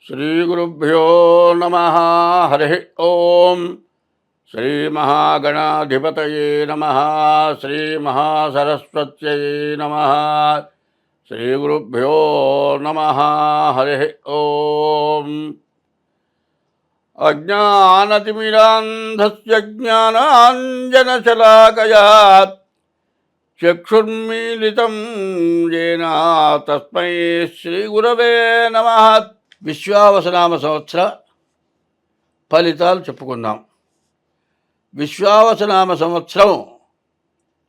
శ్రీగురుభ్యో నమ. హరి ఓం. శ్రీమహాగణాధిపతయే నమ. శ్రీమహాసరస్వత్యై నమ. శ్రీగురుభ్యో నమ. హరి ఓం. అజ్ఞానతిమిరాంధస్య జ్ఞానాంజనశలాకయా చక్షుర్మీలితం येन తస్మై శ్రీగురవే నమః. విశ్వావసనామ సంవత్సర ఫలితాలు చెప్పుకుందాం. విశ్వావసనామ సంవత్సరం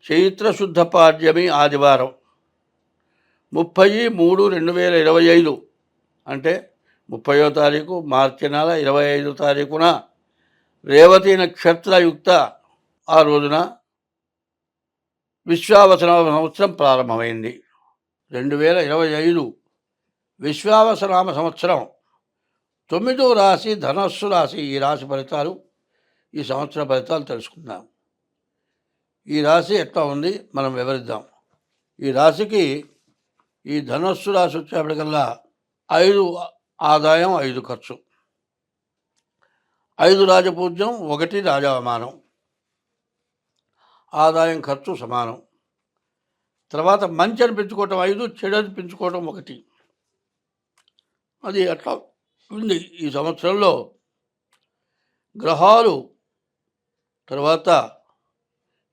చైత్రశుద్ధ పాడ్యమి ఆదివారం 30/3/2025 అంటే 30వ తారీఖు మార్చి నెల 25వ తారీఖున రేవతి నక్షత్రయుక్త ఆ రోజున విశ్వావసనామ సంవత్సరం ప్రారంభమైంది. 2025 విశ్వావసనామ సంవత్సరం 9వ రాశి ధనస్సు రాశి. ఈ రాశి ఫలితాలు, ఈ సంవత్సర ఫలితాలు తెలుసుకుందాం. ఈ రాశి ఎట్లా ఉంది మనం వివరిద్దాం. ఈ రాశికి ఈ ధనస్సు రాశి వచ్చేప్పటికల్లా 5 ఆదాయం 5 ఖర్చు, 5 రాజపూజ్యం 1 రాజావమానం, ఆదాయం ఖర్చు సమానం. తర్వాత మంచి అనిపించుకోవటం 5, చెడు అనిపించుకోవటం 1. అది అట్లా ఉంది. ఈ సంవత్సరంలో గ్రహాలు తర్వాత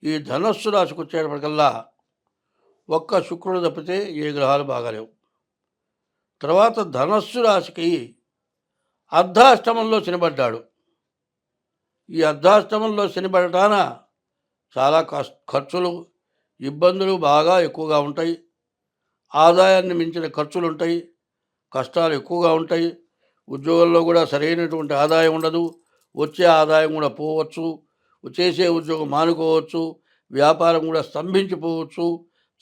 ఈ ధనస్సు రాశికి వచ్చేటప్పటికల్లా ఒక్క శుక్రుడు తప్పితే ఏ గ్రహాలు బాగాలేవు. తర్వాత ధనస్సు రాశికి అర్ధాష్టమంలో శనిపడ్డాడు. ఈ అర్ధాష్టమంలో శనిపడటాన చాలా ఖర్చులు, ఇబ్బందులు బాగా ఎక్కువగా ఉంటాయి. ఆదాయాన్ని మించిన ఖర్చులు ఉంటాయి, కష్టాలు ఎక్కువగా ఉంటాయి. ఉద్యోగంలో కూడా సరైనటువంటి ఆదాయం ఉండదు. వచ్చే ఆదాయం కూడా పోవచ్చు, చేసే ఉద్యోగం మానుకోవచ్చు, వ్యాపారం కూడా స్తంభించిపోవచ్చు.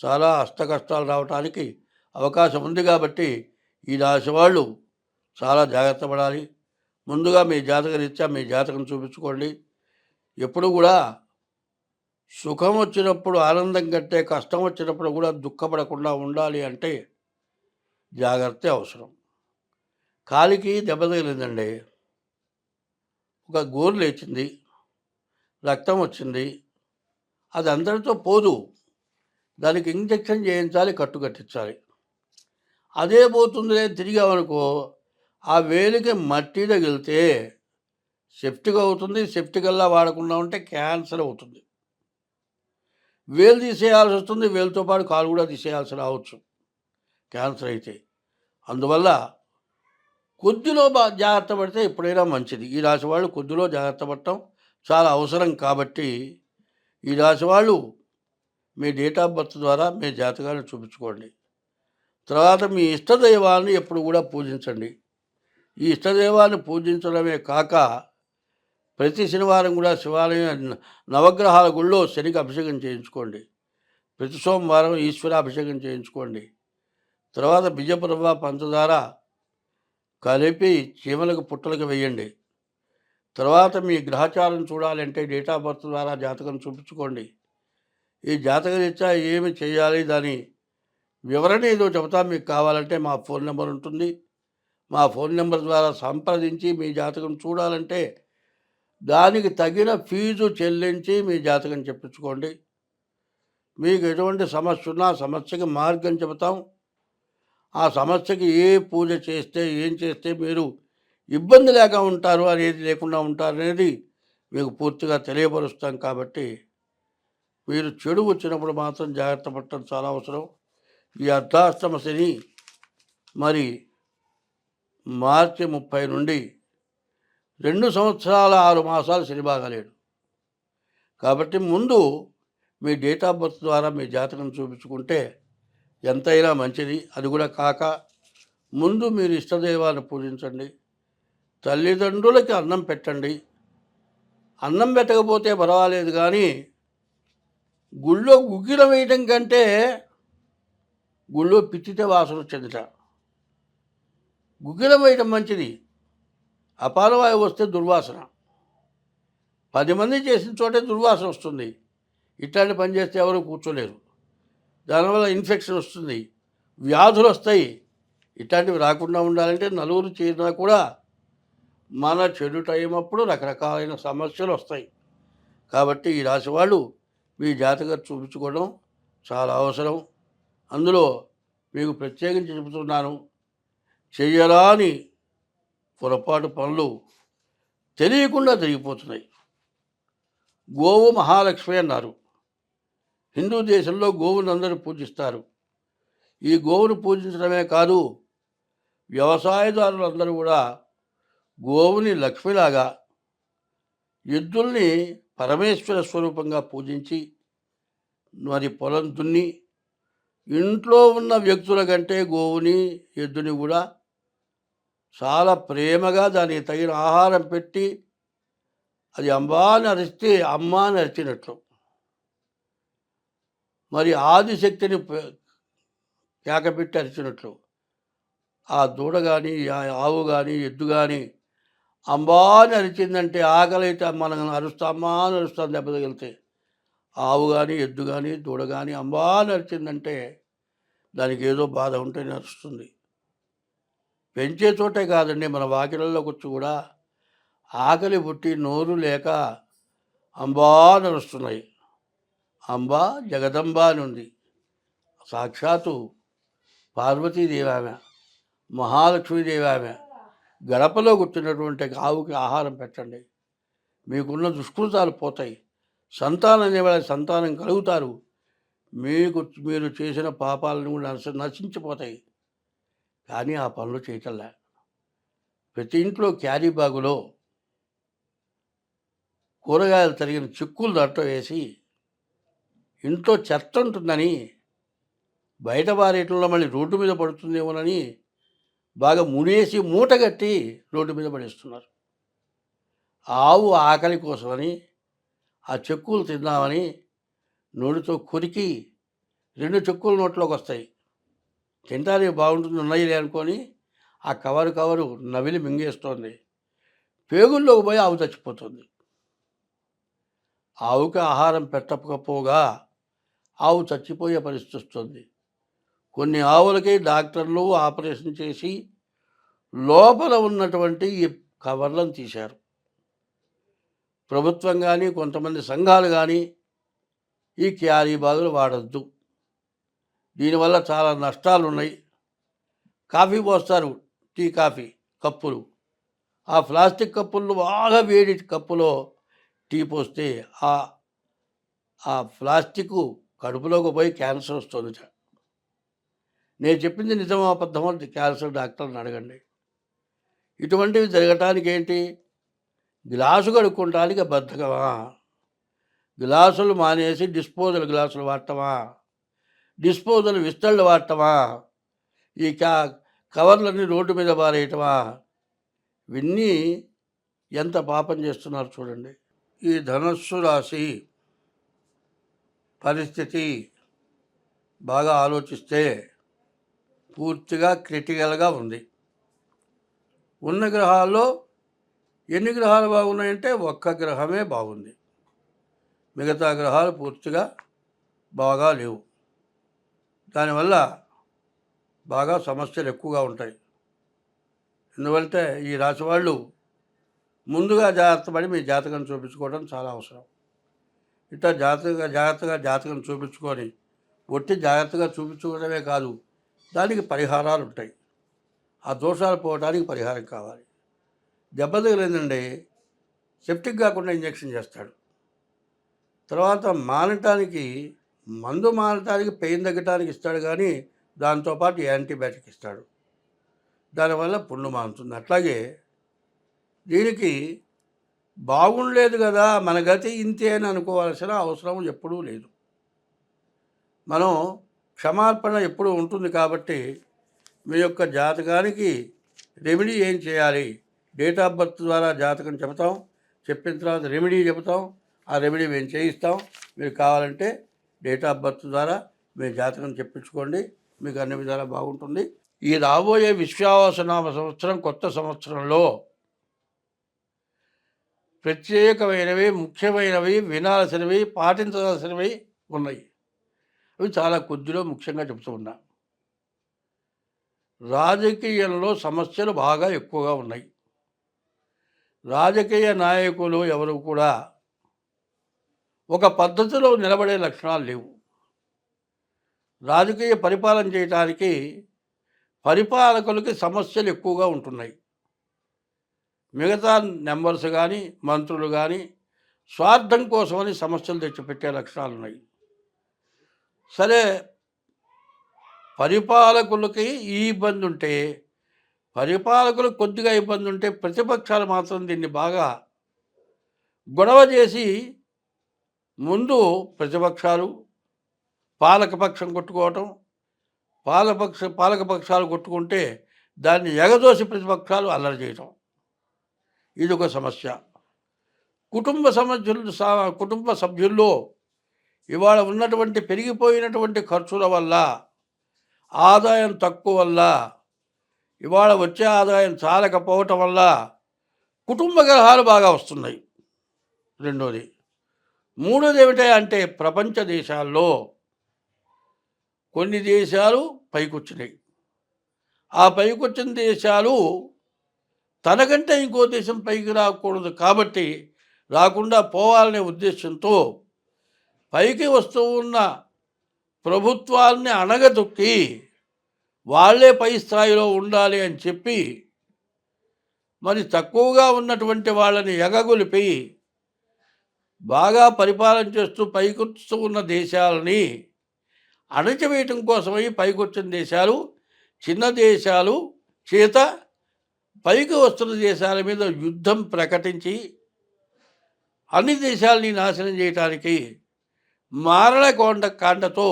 చాలా అష్టకష్టాలు రావడానికి అవకాశం ఉంది. కాబట్టి ఈ రాశి వాళ్ళు చాలా జాగ్రత్త పడాలి. ముందుగా మీ జాతకరీత్యా మీ జాతకం చూపించుకోండి. ఎప్పుడు కూడా సుఖం వచ్చినప్పుడు ఆనందం కంటే కష్టం వచ్చినప్పుడు కూడా దుఃఖపడకుండా ఉండాలి అంటే జాగ్రత్త అవసరం. కాలికి దెబ్బ తగిలిందండి, ఒక గోరు లేచింది, రక్తం వచ్చింది, అది అందరితో పోదు. దానికి ఇంజెక్షన్ చేయించాలి, కట్టు కట్టించాలి. అదే పోతుందిలే తిరిగామనుకో, ఆ వేలికి మట్టి తగిలితే సెప్టిక్ అవుతుంది. సెప్టికల్లా వాడకుండా ఉంటే క్యాన్సర్ అవుతుంది. వేలు తీసేయాల్సి వస్తుంది, వేలుతో పాటు కాలు కూడా తీసేయాల్సి రావచ్చు క్యాన్సర్ అయితే. అందువల్ల కొద్దిలో జాగ్రత్త పడితే ఎప్పుడైనా మంచిది. ఈ రాశి వాళ్ళు కొద్దిలో జాగ్రత్త పడటం చాలా అవసరం. కాబట్టి ఈ రాశి వాళ్ళు మీ డేట్ ఆఫ్ బర్త్ ద్వారా మీ జాతకాన్ని చూపించుకోండి. తర్వాత మీ ఇష్టదైవాన్ని ఎప్పుడు కూడా పూజించండి. ఈ ఇష్టదైవాన్ని పూజించడమే కాక ప్రతి శనివారం కూడా శివాలయం నవగ్రహాల గుళ్ళో శనికి అభిషేకం చేయించుకోండి. ప్రతి సోమవారం ఈశ్వరాభిషేకం చేయించుకోండి. తర్వాత బియ్యపు పంచదార కలిపి చీమలకు పుట్టలకు వేయండి. తర్వాత మీ గ్రహచారం చూడాలంటే డేట్ ఆఫ్ బర్త్ ద్వారా జాతకం చూపించుకోండి. ఈ జాతక రీత్యా ఏమి చేయాలి దాని వివరణ ఏదో చెబుతా. మీకు కావాలంటే మా ఫోన్ నెంబర్ ఉంటుంది. మా ఫోన్ నెంబర్ ద్వారా సంప్రదించి మీ జాతకం చూడాలంటే దానికి తగిన ఫీజు చెల్లించి మీ జాతకం చెప్పించుకోండి. మీకు ఎటువంటి సమస్య ఉన్నా సమస్యకి మార్గం చెబుతాం. ఆ సమస్యకి ఏ పూజ చేస్తే ఏం చేస్తే మీరు ఇబ్బంది లేక ఉంటారు అనేది లేకుండా ఉంటారు అనేది మీకు పూర్తిగా తెలియపరుస్తాం. కాబట్టి మీరు చెడు వచ్చినప్పుడు మాత్రం జాగ్రత్త పడటం చాలా అవసరం. ఈ అర్ధాష్టమ శని మరి మార్చి 30 నుండి 2 సంవత్సరాల 6 మాసాలు శని బాగాలేడు. కాబట్టి ముందు మీ డేట్ ఆఫ్ బర్త్ ద్వారా మీ జాతకం చూపించుకుంటే ఎంతైనా మంచిది. అది కూడా కాక ముందు మీరు ఇష్టదైవాన్ని పూజించండి. తల్లిదండ్రులకి అన్నం పెట్టండి. అన్నం పెట్టకపోతే పర్వాలేదు, కానీ గుళ్ళో గుగ్గిలం వేయటం కంటే గుళ్ళో పిచ్చితే వాసన వచ్చేదిట. గుగ్గిలం వేయటం మంచిది. అపానవాయువు వస్తే దుర్వాసన, 10 మంది చేసిన చోటే దుర్వాసన వస్తుంది. ఇట్లాంటి పని చేస్తే ఎవరు కూర్చోలేరు. దానివల్ల ఇన్ఫెక్షన్ వస్తుంది, వ్యాధులు వస్తాయి. ఇట్లాంటివి రాకుండా ఉండాలంటే నలుగురు చేరినా కూడా మన చెడు టైం అప్పుడు రకరకాలైన సమస్యలు వస్తాయి. కాబట్టి ఈ రాశి వాళ్ళు మీ జాతకం చూపించుకోవడం చాలా అవసరం. అందులో మీకు ప్రత్యేకించి చెబుతున్నాను, చెయ్యరాని పొరపాటు పనులు తెలియకుండా జరిగిపోతున్నాయి. గోవు మహాలక్ష్మి అన్నారు. హిందూ దేశంలో గోవును అందరూ పూజిస్తారు. ఈ గోవును పూజించడమే కాదు, వ్యవసాయదారులందరూ కూడా గోవుని లక్ష్మిలాగా, ఎద్దుల్ని పరమేశ్వర స్వరూపంగా పూజించి మరి పొలం దున్ని ఇంట్లో ఉన్న వ్యక్తుల కంటే గోవుని ఎద్దుని కూడా చాలా ప్రేమగా దానికి తగిన ఆహారం పెట్టి, అది అంబా అని అరిస్తే అమ్మ అని అరిచినట్లు, మరి ఆదిశక్తిని కేకపెట్టి అరిచినట్లు ఆ దూడ కానీ ఆవు కానీ ఎద్దు కానీ అంబా అని అరిచిందంటే, ఆకలైతే మనం అరుస్తామా అని అరుస్తాం దెబ్బ తగిలితే. ఆవు కానీ ఎద్దు కానీ దూడ కానీ అంబా అని అరిచిందంటే దానికి ఏదో బాధ ఉంటేనే అరుస్తుంది. పెంచే చోటే కాదండి, మన వాకిళ్ళలోకి వచ్చి కూడా ఆకలి పుట్టి నోరు లేక అంబా అని అరుస్తున్నాయి. అంబ జగదంబ అని ఉంది. సాక్షాత్తు పార్వతీదేవి ఆమె, మహాలక్ష్మీదేవి ఆమె. గడపలో కూర్చున్నటువంటి ఆవుకి ఆహారం పెట్టండి, మీకున్న దుష్కృతాలు పోతాయి. సంతానం అనేవాళ్ళ సంతానం కలుగుతారు. మీరు చేసిన పాపాలను కూడా నశించిపోతాయి. కానీ ఆ పనులు చేయటంలే. ప్రతి ఇంట్లో క్యారీ బ్యాగులో కూరగాయలు తరిగిన చిక్కులు దాంట్లో వేసి, ఇంట్లో చెత్త ఉంటుందని, బయట పారేయటంలో మళ్ళీ రోడ్డు మీద పడుతుందేమోనని బాగా మునేసి మూట కట్టి రోడ్డు మీద పడేస్తున్నారు. ఆవు ఆకలి కోసమని, ఆ చెక్కులు తిందామని నోటితో కొరికి 2 చెక్కులు నోట్లోకి వస్తాయి. తింటానికి బాగుంటుంది, ఉన్నాయిలే అనుకొని ఆ కవరు నవిలి మింగేస్తోంది. పేగుల్లోకి పోయి ఆవు చచ్చిపోతుంది. ఆవుకి ఆహారం పెట్టకపోగా ఆవు చచ్చిపోయే పరిస్థితి వస్తుంది. కొన్ని ఆవులకి డాక్టర్లు ఆపరేషన్ చేసి లోపల ఉన్నటువంటి ఈ కవర్లను తీశారు. ప్రభుత్వం కానీ కొంతమంది సంఘాలు కానీ ఈ క్యారీ బ్యాగులు వాడద్దు, దీనివల్ల చాలా నష్టాలు ఉన్నాయి. కాఫీ పోస్తారు, టీ కాఫీ కప్పులు, ఆ ప్లాస్టిక్ కప్పుల్లో బాగా వేడి కప్పులో టీ పోస్తే ఆ ప్లాస్టిక్ కడుపులోకి పోయి క్యాన్సర్ వస్తుంది. నేను చెప్పింది నిజమో అబద్ధమో క్యాన్సర్ డాక్టర్ని అడగండి. ఇటువంటివి జరగటానికి ఏంటి? గ్లాసు కడుక్కోవటానికి బద్ధకమా? గ్లాసులు మానేసి డిస్పోజల్ గ్లాసులు వాడటమా? డిస్పోజల్ విస్తళ్ళు వాడటమా? ఈ కవర్లన్నీ రోడ్డు మీద పారేయటమా? ఇవన్నీ ఎంత పాపం చేస్తున్నారు చూడండి. ఈ ధనస్సు రాశి పరిస్థితి బాగా ఆలోచిస్తే పూర్తిగా క్రిటికల్గా ఉంది. ఉన్న గ్రహాల్లో ఎన్ని గ్రహాలు బాగున్నాయంటే ఒక్క గ్రహమే బాగుంది, మిగతా గ్రహాలు పూర్తిగా బాగా లేవు. దానివల్ల బాగా సమస్యలు ఎక్కువగా ఉంటాయి. ఎందుకంటే ఈ రాశి వాళ్ళు ముందుగా జాగ్రత్త పడి మీ జాతకం చూపించుకోవడం చాలా అవసరం. ఇట్లా జాతకం చూపించుకొని ఒట్టి జాగ్రత్తగా చూపించుకోవడమే కాదు, దానికి పరిహారాలు ఉంటాయి. ఆ దోషాలు పోవడానికి పరిహారం కావాలి. దెబ్బ తగిలిందండి, సెప్టిక్ కాకుండా ఇంజెక్షన్ చేస్తాడు. తర్వాత మందు మానటానికి పెయిన్ తగ్గటానికి ఇస్తాడు, కానీ దాంతోపాటు యాంటీబయాటిక్ ఇస్తాడు. దానివల్ల పుండు మానుతుంది. అట్లాగే దీనికి బాగుండలేదు కదా, మన గతి ఇంతే అని అనుకోవాల్సిన అవసరం ఎప్పుడూ లేదు. మనం క్షమార్పణ ఎప్పుడూ ఉంటుంది. కాబట్టి మీ యొక్క జాతకానికి రెమెడీ ఏం చేయాలి, డేట్ ఆఫ్ బర్త్ ద్వారా జాతకం చెబుతాం, చెప్పిన తర్వాత రెమెడీ చెబుతాం, ఆ రెమెడీ మేము చేయిస్తాం. మీరు కావాలంటే డేట్ ఆఫ్ బర్త్ ద్వారా మీరు జాతకం చెప్పించుకోండి, మీకు అన్ని విధాలా బాగుంటుంది. ఈ రాబోయే విశ్వావసనామ సంవత్సరం, కొత్త సంవత్సరంలో ప్రత్యేకమైనవి, ముఖ్యమైనవి, వినాల్సినవి, పాటించాల్సినవి ఉన్నాయి. అవి చాలా కొద్దిలో ముఖ్యంగా చెబుతూ ఉన్నా. రాజకీయంలో సమస్యలు బాగా ఎక్కువగా ఉన్నాయి. రాజకీయ నాయకులు ఎవరు కూడా ఒక పద్ధతిలో నిలబడే లక్షణాలు లేవు. రాజకీయ పరిపాలన చేయటానికి పరిపాలకులకి సమస్యలు ఎక్కువగా ఉంటున్నాయి. మిగతా మెంబర్స్ కానీ, మంత్రులు కానీ స్వార్థం కోసమని సమస్యలు తెచ్చిపెట్టే లక్షణాలున్నాయి. సరే, పరిపాలకులకి ఈ ఇబ్బంది ఉంటే, పరిపాలకులకు కొద్దిగా ఇబ్బంది ఉంటే ప్రతిపక్షాలు మాత్రం దీన్ని బాగా గొడవ చేసి ముందు ప్రతిపక్షాలు పాలకపక్షం కొట్టుకోవటం, పాలకపక్షాలు కొట్టుకుంటే దాన్ని ఎగదోసి ప్రతిపక్షాలు అల్లరి చేయటం, ఇదొక సమస్య. కుటుంబ సభ్యుల్లో ఇవాళ ఉన్నటువంటి పెరిగిపోయినటువంటి ఖర్చుల వల్ల, ఆదాయం తక్కువ వల్ల, ఇవాళ వచ్చే ఆదాయం చాలకపోవటం వల్ల కుటుంబ కలహాలు బాగా వస్తున్నాయి. రెండోది. మూడోది ఏమిటంటే ప్రపంచ దేశాల్లో కొన్ని దేశాలు పైకొచ్చినాయి. ఆ పైకొచ్చిన దేశాలు తనకంటే ఇంకో దేశం పైకి రాకూడదు కాబట్టి, రాకుండా పోవాలనే ఉద్దేశంతో పైకి వస్తూ ఉన్న ప్రభుత్వాల్ని అణగదొక్కి వాళ్ళే పై స్థాయిలో ఉండాలి అని చెప్పి మరి తక్కువగా ఉన్నటువంటి వాళ్ళని ఎగగొలిపి బాగా పరిపాలన చేస్తూ పైకొస్తూ ఉన్న దేశాలని అణచివేయటం కోసమై పైకొచ్చిన దేశాలు చిన్న దేశాలు చేత పైకి వస్తున్న దేశాల మీద యుద్ధం ప్రకటించి అన్ని దేశాలని నాశనం చేయటానికి కాండతో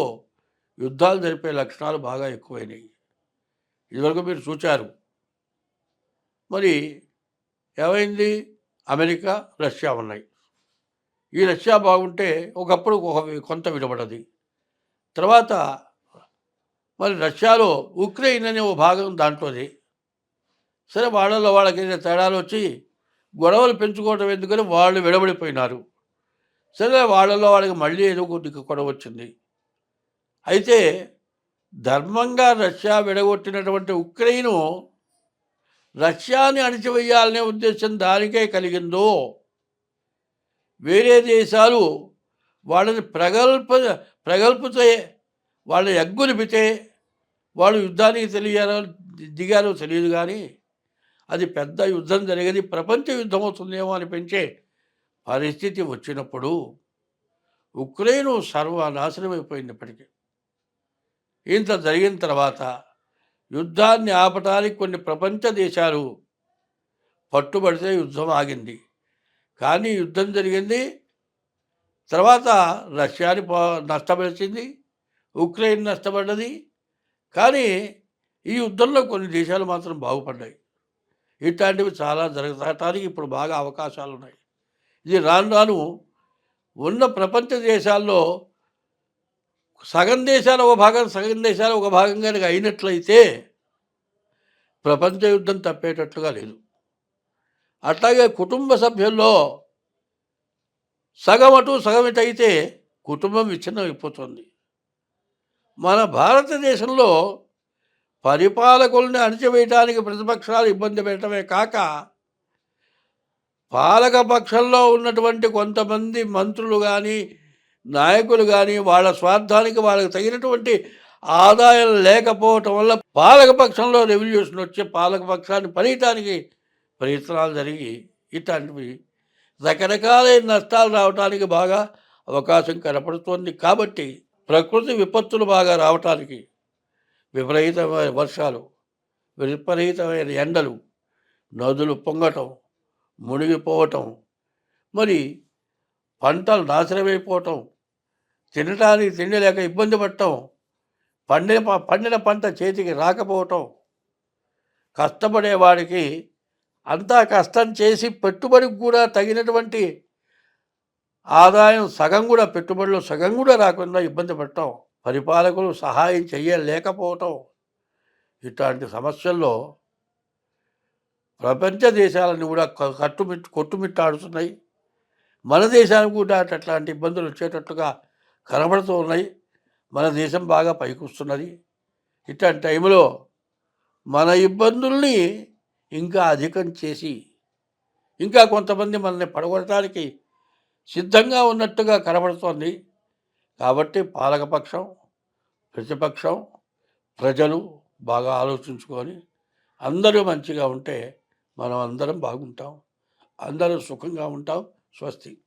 యుద్ధాలు జరిపే లక్షణాలు బాగా ఎక్కువైనాయి. ఇదివరకు మీరు చూచారు. మరి ఏమైంది? అమెరికా, రష్యా ఉన్నాయి. ఈ రష్యా బాగుంటే ఒకప్పుడు కొంత విడబడది. తర్వాత మరి రష్యాలో ఉక్రెయిన్ అనే ఓ భాగం దాంట్లోది. సరే, వాళ్ళలో వాళ్ళకి తేడాలు వచ్చి గొడవలు పెంచుకోవడం ఎందుకని వాళ్ళు విడబడిపోయినారు. సరే, వాళ్ళలో వాళ్ళకి మళ్ళీ ఏదో కొద్దిగా గొడవ వచ్చింది. అయితే ధర్మంగా రష్యా విడగొట్టినటువంటి ఉక్రెయిను రష్యాని అణిచివేయాలనే ఉద్దేశం దానికే కలిగిందో, వేరే దేశాలు వాళ్ళని ప్రగల్పితే, వాళ్ళని ఎగ్గునిపితే వాళ్ళు యుద్ధానికి దిగారో తెలియదు. కానీ అది పెద్ద యుద్ధం జరిగేది, ప్రపంచ యుద్ధం అవుతుందేమో అనిపించే పరిస్థితి వచ్చినప్పుడు ఉక్రెయిన్ సర్వనాశనం అయిపోయింది. ఇప్పటికీ ఇంత జరిగిన తర్వాత యుద్ధాన్ని ఆపటానికి కొన్ని ప్రపంచ దేశాలు పట్టుబడితే యుద్ధం ఆగింది. కానీ యుద్ధం జరిగింది, తర్వాత రష్యాని నష్టపరిచింది, ఉక్రెయిన్ నష్టపడ్డది. కానీ ఈ యుద్ధంలో కొన్ని దేశాలు మాత్రం బాగుపడ్డాయి. ఇట్లాంటివి చాలా జరగటానికి ఇప్పుడు బాగా అవకాశాలు ఉన్నాయి. ఇది రాను రాను ఉన్న ప్రపంచ దేశాల్లో సగం దేశాలు ఒక భాగం, సగం దేశాలు ఒక భాగంగా అయినట్లయితే ప్రపంచ యుద్ధం తప్పేటట్లుగా లేదు. అట్లాగే కుటుంబ సభ్యుల్లో సగం అటు సగం ఇటు అయితే కుటుంబం విచ్ఛిన్నం అయిపోతుంది. మన భారతదేశంలో పరిపాలకుల్ని అణచివేయటానికి ప్రతిపక్షాలు ఇబ్బంది పెట్టడమే కాక, పాలకపక్షంలో ఉన్నటువంటి కొంతమంది మంత్రులు కానీ, నాయకులు కానీ వాళ్ళ స్వార్థానికి వాళ్ళకి తగినటువంటి ఆదాయం లేకపోవటం వల్ల పాలకపక్షంలో రెవల్యూషన్ వచ్చి పాలకపక్షాన్ని పనియటానికి ప్రయత్నాలు జరిగి ఇట్లాంటివి రకరకాలైన నష్టాలు రావడానికి బాగా అవకాశం కనపడుతోంది. కాబట్టి ప్రకృతి విపత్తులు బాగా రావటానికి, విపరీతమైన వర్షాలు, విపరీతమైన ఎండలు, నదులు పొంగటం, మునిగిపోవటం, మరి పంటలు నాశనమైపోవటం, తినటానికి తిండి లేక ఇబ్బంది పడటం, పండిన పంట చేతికి రాకపోవటం, కష్టపడేవాడికి అంతా కష్టం చేసి పెట్టుబడికి కూడా తగినటువంటి ఆదాయం పెట్టుబడిలో సగం కూడా రాకుండా ఇబ్బంది పడటం, పరిపాలకులు సహాయం చేయలేకపోవటం, ఇట్లాంటి సమస్యల్లో ప్రపంచ దేశాలను కూడా కొట్టుమిట్టాడుతున్నాయి. మన దేశానికి కూడా అట్లాంటి ఇబ్బందులు వచ్చేటట్లుగా కనబడుతూ ఉన్నాయి. మన దేశం బాగా పైకి వస్తున్నది. ఇట్లాంటి టైంలో మన ఇబ్బందుల్ని ఇంకా అధికం చేసి ఇంకా కొంతమంది మనల్ని పడగొట్టడానికి సిద్ధంగా ఉన్నట్టుగా కనబడుతోంది. కాబట్టి పాలకపక్షం, ప్రతిపక్షం, ప్రజలు బాగా ఆలోచించుకొని అందరూ మంచిగా ఉంటే మనం అందరం బాగుంటాం. అందరూ సుఖంగా ఉంటాం. స్వస్తి.